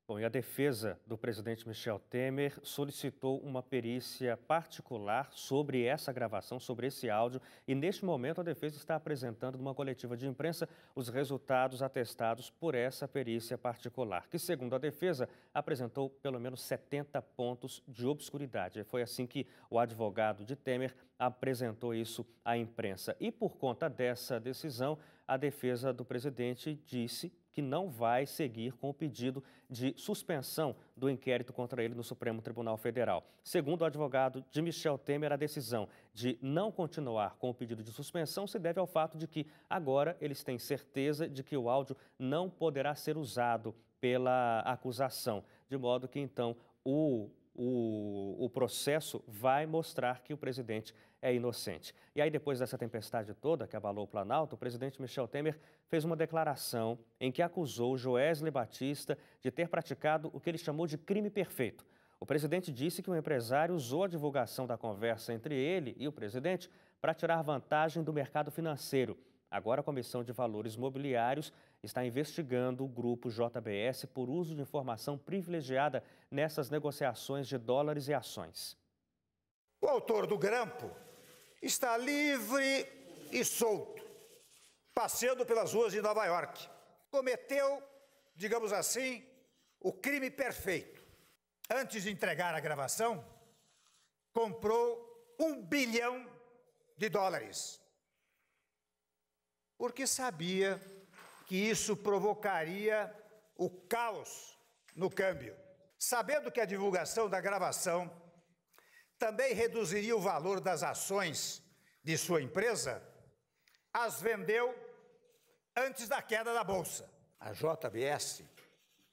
Bom, e a defesa do presidente Michel Temer solicitou uma perícia particular sobre essa gravação, sobre esse áudio, e neste momento a defesa está apresentando numa coletiva de imprensa os resultados atestados por essa perícia particular, que, segundo a defesa, apresentou pelo menos 70 pontos de obscuridade. Foi assim que o advogado de Temer apresentou isso à imprensa. E por conta dessa decisão, a defesa do presidente disse que não vai seguir com o pedido de suspensão do inquérito contra ele no Supremo Tribunal Federal. Segundo o advogado de Michel Temer, a decisão de não continuar com o pedido de suspensão se deve ao fato de que agora eles têm certeza de que o áudio não poderá ser usado pela acusação, de modo que então o processo vai mostrar que o presidente é inocente. E aí, depois dessa tempestade toda que abalou o Planalto, o presidente Michel Temer fez uma declaração em que acusou Joesley Batista de ter praticado o que ele chamou de crime perfeito. O presidente disse que o empresário usou a divulgação da conversa entre ele e o presidente para tirar vantagem do mercado financeiro. Agora, a Comissão de Valores Mobiliários está investigando o grupo JBS por uso de informação privilegiada nessas negociações de dólares e ações. O autor do grampo está livre e solto, passeando pelas ruas de Nova York. Cometeu, digamos assim, o crime perfeito. Antes de entregar a gravação, comprou $1 bilhão, porque sabia que isso provocaria o caos no câmbio. Sabendo que a divulgação da gravação também reduziria o valor das ações de sua empresa, as vendeu antes da queda da Bolsa. A JBS,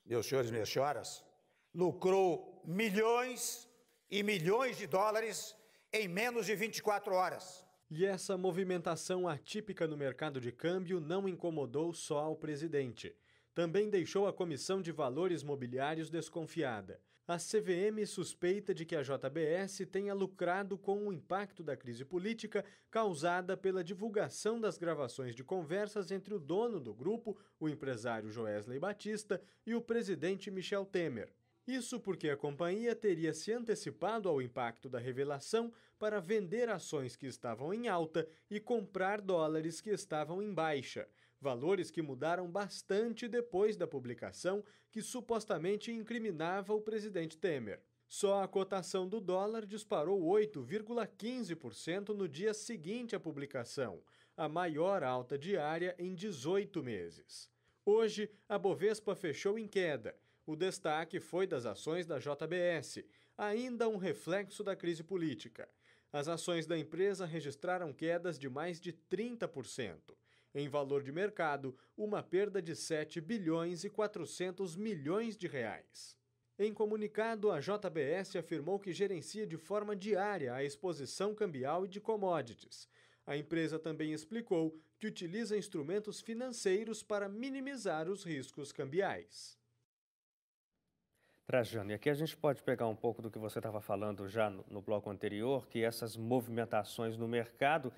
meus senhores e minhas senhoras, lucrou milhões e milhões de dólares em menos de 24 horas. E essa movimentação atípica no mercado de câmbio não incomodou só o presidente. Também deixou a Comissão de Valores Mobiliários desconfiada. A CVM suspeita de que a JBS tenha lucrado com o impacto da crise política causada pela divulgação das gravações de conversas entre o dono do grupo, o empresário Joesley Batista, e o presidente Michel Temer. Isso porque a companhia teria se antecipado ao impacto da revelação para vender ações que estavam em alta e comprar dólares que estavam em baixa, valores que mudaram bastante depois da publicação que supostamente incriminava o presidente Temer. Só a cotação do dólar disparou 8,15% no dia seguinte à publicação, a maior alta diária em 18 meses. Hoje, a Bovespa fechou em queda. O destaque foi das ações da JBS, ainda um reflexo da crise política. As ações da empresa registraram quedas de mais de 30%. Em valor de mercado, uma perda de 7 bilhões e 400 milhões de reais. Em comunicado, a JBS afirmou que gerencia de forma diária a exposição cambial e de commodities. A empresa também explicou que utiliza instrumentos financeiros para minimizar os riscos cambiais. Trajano, e aqui a gente pode pegar um pouco do que você estava falando já no bloco anterior, que essas movimentações no mercado,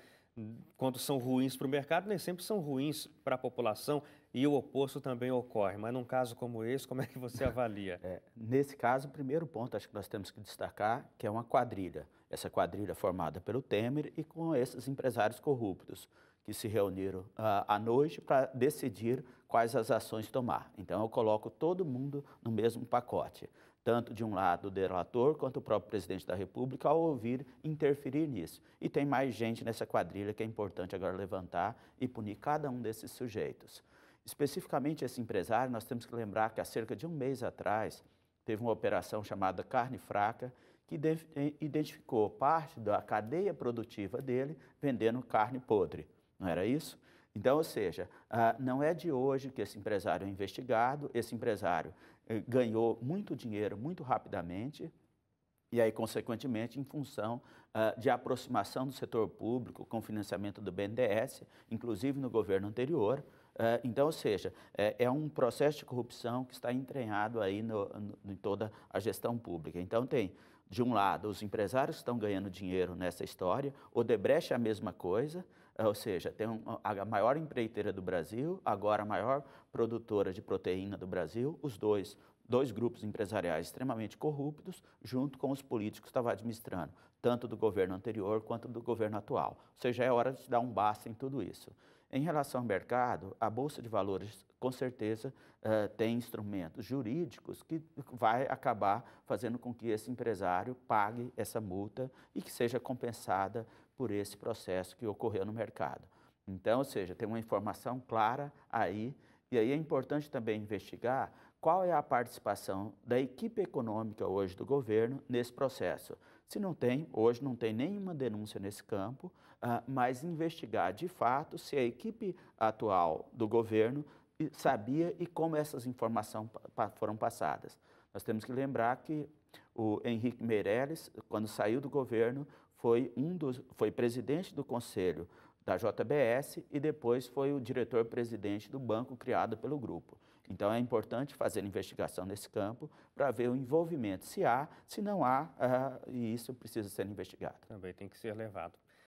quando são ruins para o mercado, nem sempre são ruins para a população, e o oposto também ocorre. Mas num caso como esse, como é que você avalia? Nesse caso, o primeiro ponto, acho que nós temos que destacar, que é uma quadrilha. Essa quadrilha formada pelo Temer e com esses empresários corruptos, que se reuniram à noite para decidir quais as ações tomar. Então, eu coloco todo mundo no mesmo pacote, tanto de um lado o delator quanto o próprio presidente da República, ao ouvir interferir nisso. E tem mais gente nessa quadrilha que é importante agora levantar e punir cada um desses sujeitos. Especificamente esse empresário, nós temos que lembrar que há cerca de um mês atrás, teve uma operação chamada Carne Fraca, que identificou parte da cadeia produtiva dele vendendo carne podre. Não era isso? Então, ou seja, não é de hoje que esse empresário é investigado, esse empresário ganhou muito dinheiro muito rapidamente e aí, consequentemente, em função de aproximação do setor público com financiamento do BNDES, inclusive no governo anterior. Então, ou seja, é um processo de corrupção que está entranhado aí em toda a gestão pública. Então, tem, de um lado, os empresários que estão ganhando dinheiro nessa história, Odebrecht é a mesma coisa, ou seja, tem a maior empreiteira do Brasil, agora a maior produtora de proteína do Brasil, os dois dois grupos empresariais extremamente corruptos, junto com os políticos que estavam administrando, tanto do governo anterior quanto do governo atual. Ou seja, é hora de dar um basta em tudo isso. Em relação ao mercado, a Bolsa de Valores, com certeza, tem instrumentos jurídicos que vai acabar fazendo com que esse empresário pague essa multa e que seja compensada por esse processo que ocorreu no mercado. Então, ou seja, tem uma informação clara aí, e aí é importante também investigar qual é a participação da equipe econômica hoje do governo nesse processo. Se não tem, hoje não tem nenhuma denúncia nesse campo, mas investigar de fato se a equipe atual do governo sabia e como essas informações foram passadas. Nós temos que lembrar que o Henrique Meirelles, quando saiu do governo, foi presidente do conselho da JBS e depois foi o diretor-presidente do banco criado pelo grupo. Então é importante fazer investigação nesse campo para ver o envolvimento, se há, se não há, e isso precisa ser investigado. Também tem que ser levado.